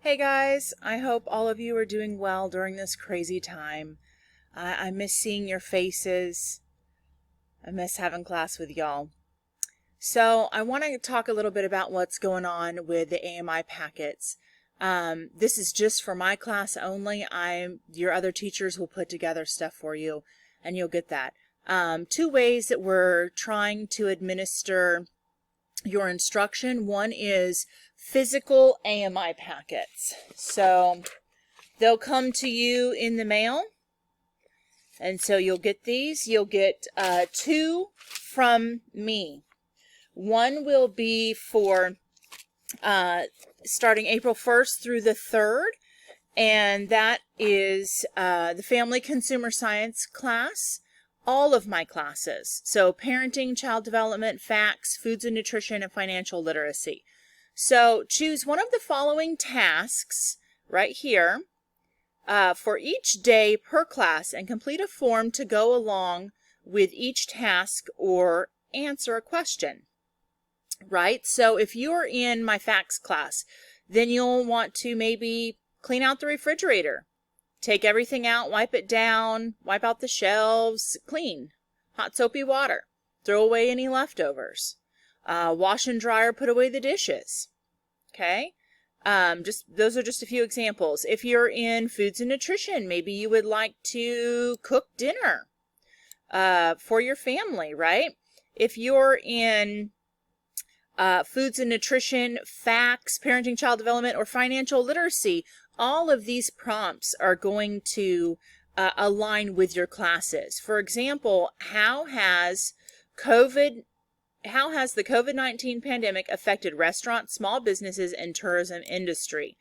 Hey guys, I hope all of you are doing well during this crazy time. I miss seeing your faces. I miss having class with y'all. So I want to talk a little bit about what's going on with the AMI packets. This is just for my class only. Your other teachers will put together stuff for you and you'll get that. Two ways that we're trying to administer your instruction. One is physical AMI packets. So they'll come to you in the mail, and so you'll get these. You'll get two from me. One will be for starting April 1st through the 3rd, and that is the Family Consumer Science class. All of my classes. So parenting, child development, facts, foods and nutrition, and financial literacy. So choose one of the following tasks right here for each day per class and complete a form to go along with each task or answer a question. Right? So if you're in my facts class, then you'll want to maybe clean out the refrigerator. Take everything out, wipe it down, wipe out the shelves, clean. Hot soapy water. Throw away any leftovers. Wash and dry or put away the dishes. Okay? Those are just a few examples. If you're in foods and nutrition, maybe you would like to cook dinner for your family, right? If you're in foods and nutrition, facts, parenting, child development, or financial literacy, all of these prompts are going to align with your classes. For example, how has the COVID-19 pandemic affected restaurants, small businesses, and tourism industry?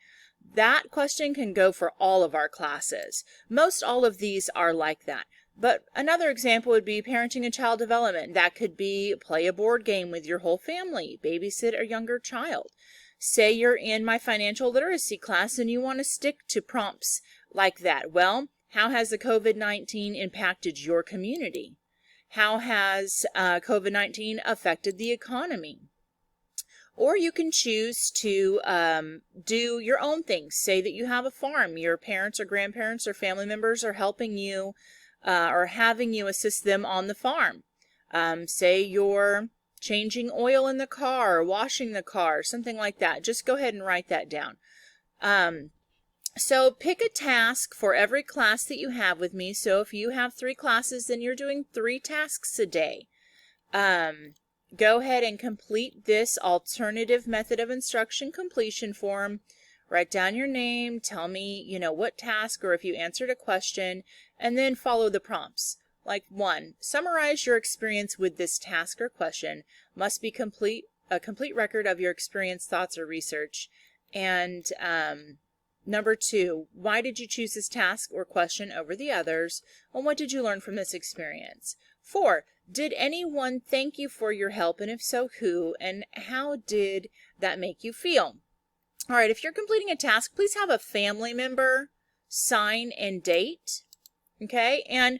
That question can go for all of our classes. Most all of these are like that. But another example would be parenting and child development. That could be play a board game with your whole family, babysit a younger child. Say you're in my financial literacy class and you want to stick to prompts like that. Well, how has the COVID-19 impacted your community? How has COVID-19 affected the economy? Or you can choose to do your own things. Say that you have a farm. Your parents or grandparents or family members are helping you or having you assist them on the farm. Say you're changing oil in the car, washing the car, something like that. Just go ahead and write that down. So pick a task for every class that you have with me. So if you have 3 classes, then you're doing 3 tasks a day. Go ahead and complete this alternative method of instruction completion form. Write down your name, tell me, what task or if you answered a question, and then follow the prompts. Like 1, summarize your experience with this task or question. Must be a complete record of your experience, thoughts, or research. And number 2, why did you choose this task or question over the others? And what did you learn from this experience? 4, did anyone thank you for your help? And if so, who? And how did that make you feel? All right, if you're completing a task, please have a family member sign and date. Okay, and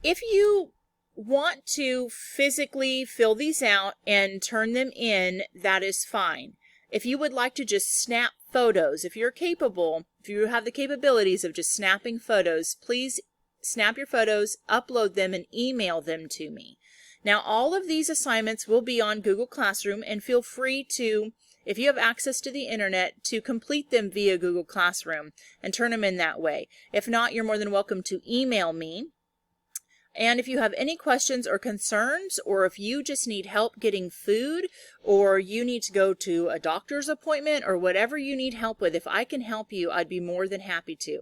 if you want to physically fill these out and turn them in, that is fine. If you would like to just snap photos, if you have the capabilities of just snapping photos, please snap your photos, upload them, and email them to me. Now, all of these assignments will be on Google Classroom, and feel free to, if you have access to the internet, to complete them via Google Classroom and turn them in that way. If not, you're more than welcome to email me. And if you have any questions or concerns, or if you just need help getting food, or you need to go to a doctor's appointment, or whatever you need help with, if I can help you, I'd be more than happy to.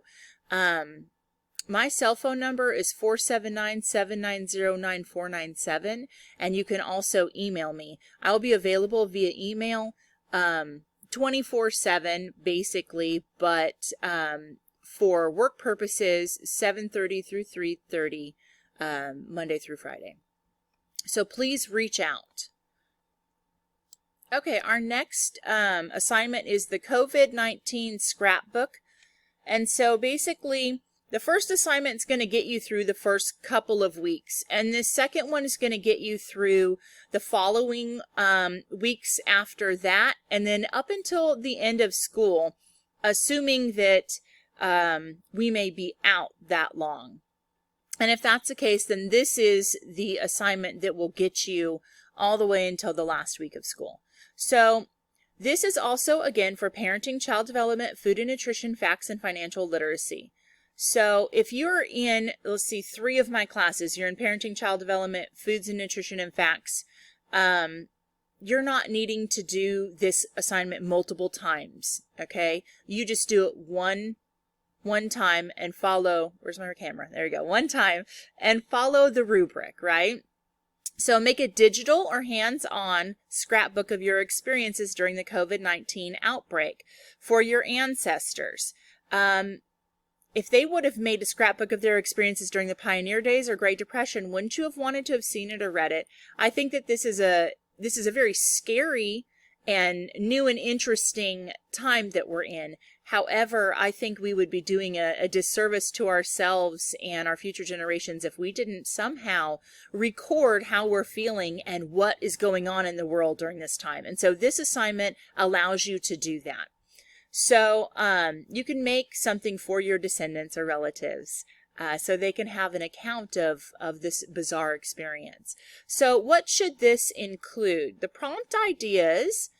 My cell phone number is 479-790-9497, and you can also email me. I'll be available via email 24/7, basically, but for work purposes, 7:30 through 3:30. Monday through Friday. So please reach out. Okay, our next assignment is the COVID-19 scrapbook. And so basically, the first assignment is going to get you through the first couple of weeks. And the second one is going to get you through the following weeks after that. And then up until the end of school, assuming that we may be out that long. And if that's the case, then this is the assignment that will get you all the way until the last week of school. So this is also, again, for parenting, child development, food and nutrition, facts, and financial literacy. So if you're in, let's see, 3 of my classes, you're in parenting, child development, foods and nutrition, and facts, you're not needing to do this assignment multiple times, okay? You just do it one time and follow, where's my camera? There you go, one time and follow the rubric, right? So make a digital or hands-on scrapbook of your experiences during the COVID-19 outbreak for your ancestors. If they would have made a scrapbook of their experiences during the pioneer days or Great Depression, wouldn't you have wanted to have seen it or read it? I think that this is a very scary and new and interesting time that we're in. However, I think we would be doing a disservice to ourselves and our future generations if we didn't somehow record how we're feeling and what is going on in the world during this time. And so this assignment allows you to do that. So you can make something for your descendants or relatives so they can have an account of this bizarre experience. So what should this include? The prompt ideas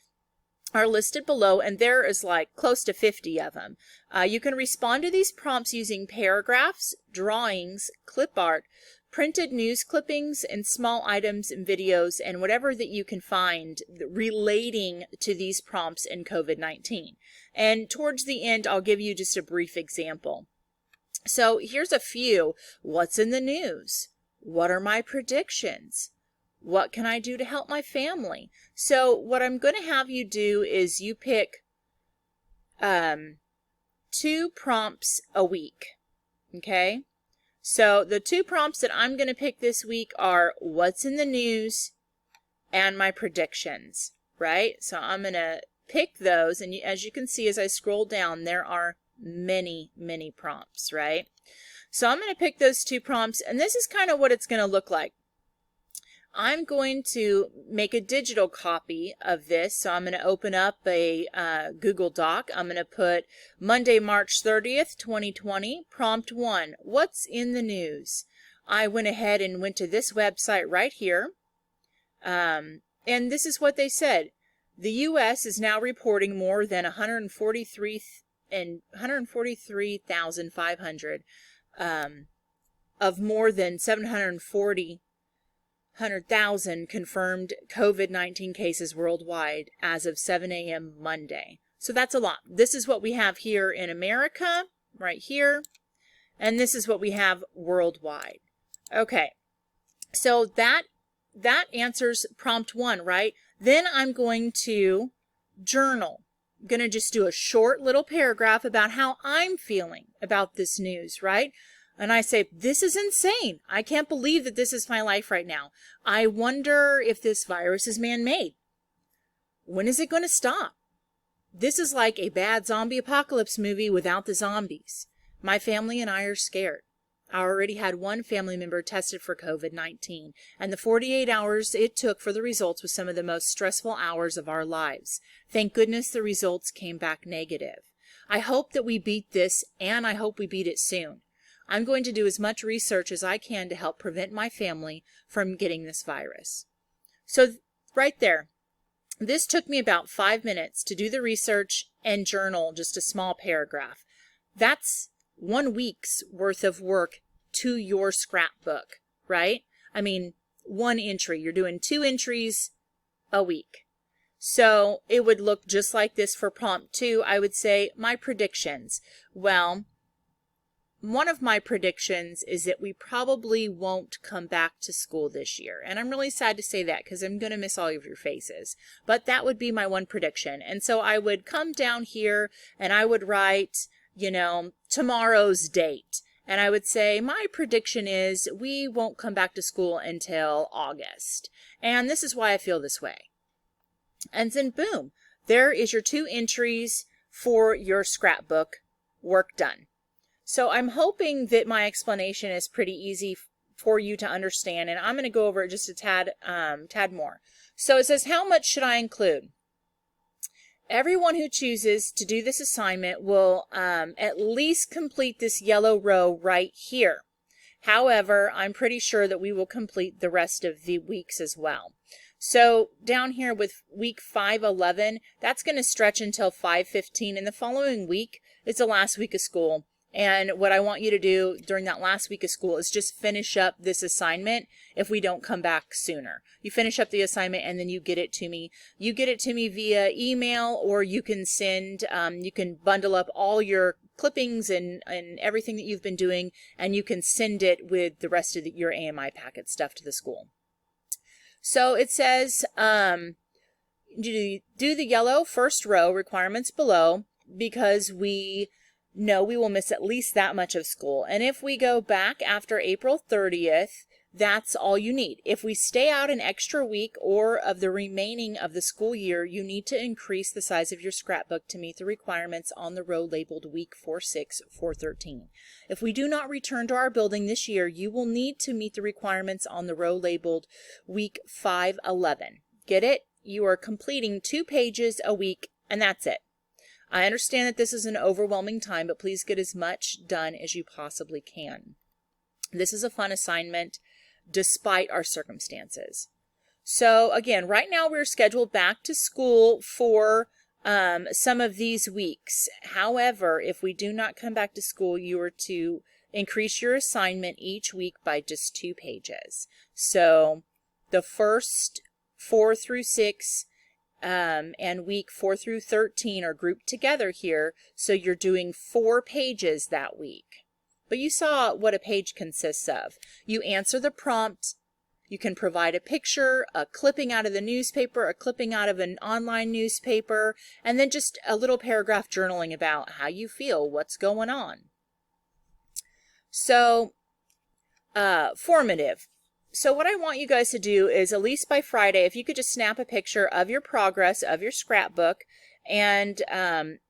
are listed below, and there is like close to 50 of them. You can respond to these prompts using paragraphs, drawings, clip art, printed news clippings, and small items and videos, and whatever that you can find relating to these prompts in COVID-19. And towards the end, I'll give you just a brief example. So here's a few. What's in the news? What are my predictions? What can I do to help my family? So what I'm going to have you do is you pick 2 prompts a week, okay? So the 2 prompts that I'm going to pick this week are what's in the news and my predictions, right? So I'm going to pick those, and as you can see as I scroll down, there are many, many prompts, right? So I'm going to pick those 2 prompts, and this is kind of what it's going to look like. I'm going to make a digital copy of this. So I'm going to open up a Google Doc. I'm going to put Monday, March 30th, 2020, prompt 1, what's in the news? I went ahead and went to this website right here. And this is what they said. The U.S. is now reporting more than 143,500 of more than 740,000 confirmed COVID-19 cases worldwide as of 7 a.m. Monday. So that's a lot. This is what we have here in America, right here, and this is what we have worldwide. Okay, so that answers prompt 1, right? Then I'm going to journal. I'm going to just do a short little paragraph about how I'm feeling about this news, right? And I say, this is insane. I can't believe that this is my life right now. I wonder if this virus is man-made. When is it going to stop? This is like a bad zombie apocalypse movie without the zombies. My family and I are scared. I already had one family member tested for COVID-19, and the 48 hours it took for the results was some of the most stressful hours of our lives. Thank goodness the results came back negative. I hope that we beat this, and I hope we beat it soon. I'm going to do as much research as I can to help prevent my family from getting this virus. So right there, this took me about 5 minutes to do the research and journal just a small paragraph. That's 1 week's worth of work to your scrapbook, right? I mean, 1 entry. You're doing 2 entries a week. So it would look just like this for prompt 2. I would say my predictions. Well, one of my predictions is that we probably won't come back to school this year. And I'm really sad to say that because I'm going to miss all of your faces. But that would be my one prediction. And so I would come down here and I would write, you know, tomorrow's date. And I would say, my prediction is we won't come back to school until August. And this is why I feel this way. And then boom, there is your 2 entries for your scrapbook work done. So I'm hoping that my explanation is pretty easy for you to understand, and I'm going to go over it just a tad more. So it says, how much should I include? Everyone who chooses to do this assignment will at least complete this yellow row right here. However, I'm pretty sure that we will complete the rest of the weeks as well. So down here with week 511, that's going to stretch until 515, and the following week is the last week of school. And what I want you to do during that last week of school is just finish up this assignment if we don't come back sooner. You finish up the assignment and then you get it to me. You get it to me via email, or you can send, you can bundle up all your clippings and everything that you've been doing, and you can send it with the rest of your AMI packet stuff to the school. So it says, do the yellow first row requirements below, because we know we will miss at least that much of school. And if we go back after April 30th, that's all you need. If we stay out an extra week or of the remaining of the school year, you need to increase the size of your scrapbook to meet the requirements on the row labeled week 46, 413. If we do not return to our building this year, you will need to meet the requirements on the row labeled week 511. Get it? You are completing 2 pages a week, and that's it. I understand that this is an overwhelming time, but please get as much done as you possibly can. This is a fun assignment despite our circumstances. So again, right now we're scheduled back to school for some of these weeks. However, if we do not come back to school, you are to increase your assignment each week by just 2 pages. So the first 4 through 6 and week 4 through 13 are grouped together here, so you're doing 4 pages that week. But you saw what a page consists of. You answer the prompt, you can provide a picture, a clipping out of the newspaper, a clipping out of an online newspaper, and then just a little paragraph journaling about how you feel, what's going on. So, formative. So what I want you guys to do is, at least by Friday, if you could just snap a picture of your progress of your scrapbook and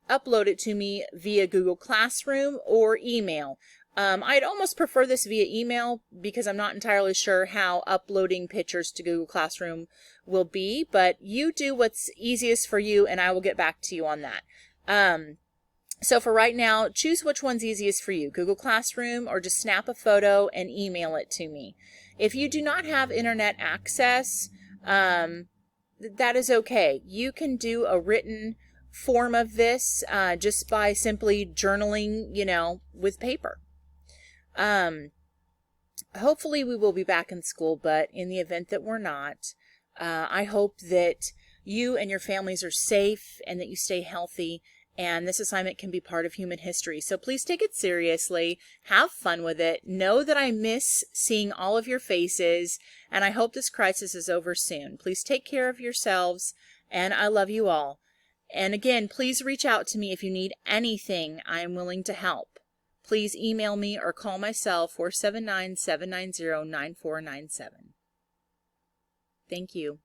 upload it to me via Google Classroom or email. I'd almost prefer this via email because I'm not entirely sure how uploading pictures to Google Classroom will be, but you do what's easiest for you and I will get back to you on that. So for right now, choose which one's easiest for you, Google Classroom, or just snap a photo and email it to me. If you do not have internet access, that is okay. You can do a written form of this just by simply journaling, with paper. Hopefully we will be back in school, but in the event that we're not, I hope that you and your families are safe and that you stay healthy, and this assignment can be part of human history. So please take it seriously, have fun with it, know that I miss seeing all of your faces, and I hope this crisis is over soon. Please take care of yourselves, and I love you all. And again, please reach out to me if you need anything. I am willing to help. Please email me or call my cell 479-790-9497. Thank you.